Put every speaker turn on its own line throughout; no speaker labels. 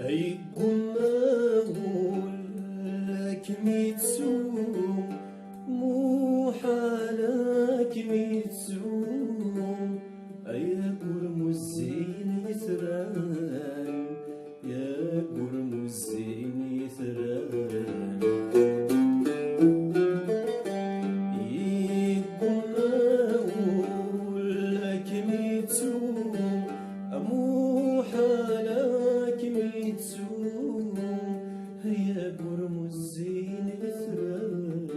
أي قماول لك ميتسوم مو حالك ميتسوم أي قرمزين يثران يا قرمزين يثران يقماول لك ميتسوم مو حالك ميتسوم يا قرمزين يثران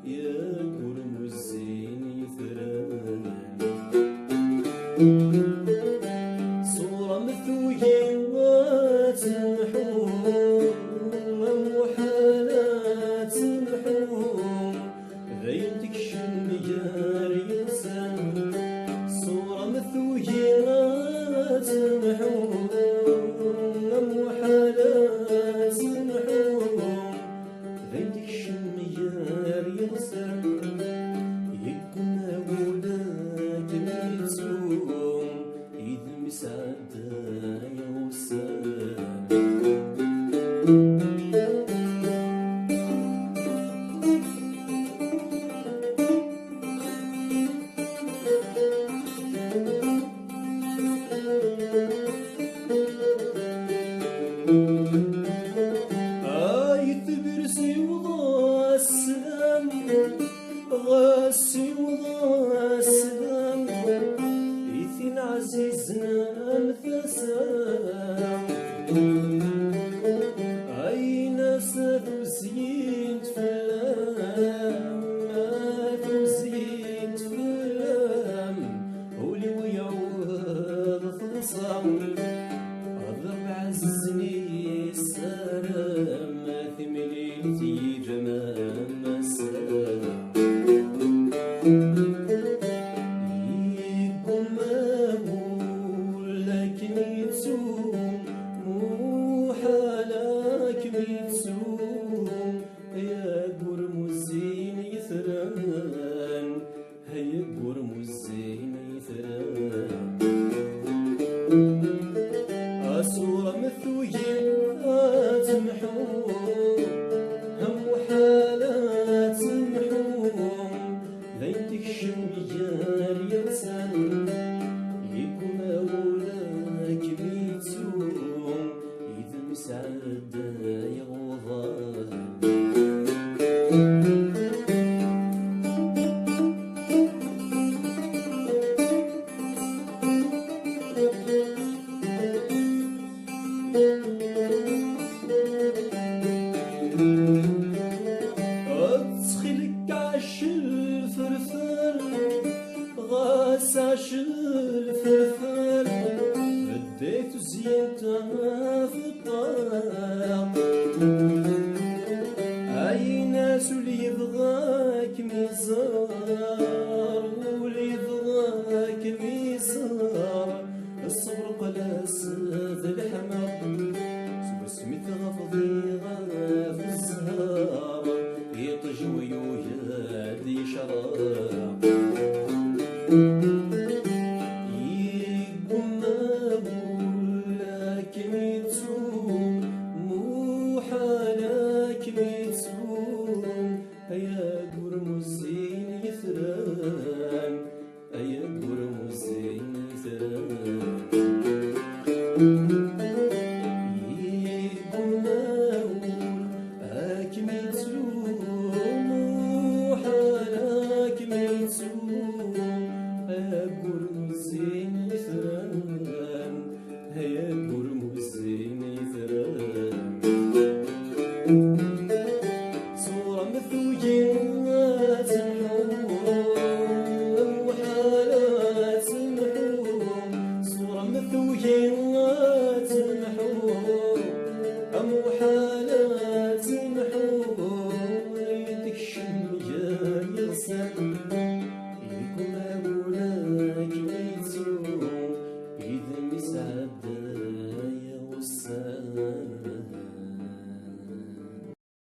يا قرمزين يثران صورة مثوية وتمحوم مو حالات محوم ذين تكشم يا ريسان صورة مثوية تمحوم مو حالات محوم ذين تكشم يا ريسان يكون أولاد ميتسوم إذ مسعد يا وسام برسي وضع السلام غاسي وضع السلام إثين عزيزنا مثسام أين ستزيد فلام ما تزيد فلام هولي ويعوض خصام أضرب عزني السلام ثمليتي جمال مسام يقوم أقول لك ميتسوم مو حالك ميتسوم يا قرمزين يثران هيا قرمزين يثران صورة مثوية تمحوم هم حالات محوم لين تكشم يا اليسان يكون أولاك ميتسوم إذا مسعد يغضان أدخلك عش الفرفر غاس عش الفرفر بديت زينتها في الطريق أي ناس اللي يبغاك ميزار واللي يبغاك ميزار الصبر قلاس ذي الحمر سميت غفضي غاف الزهار يطجوي ويهدي شراب يقوم أقول لك ميتسوم مو حالك ميتسوم يا قرمزين يثران يا قرمزين يثران قرمزين يثران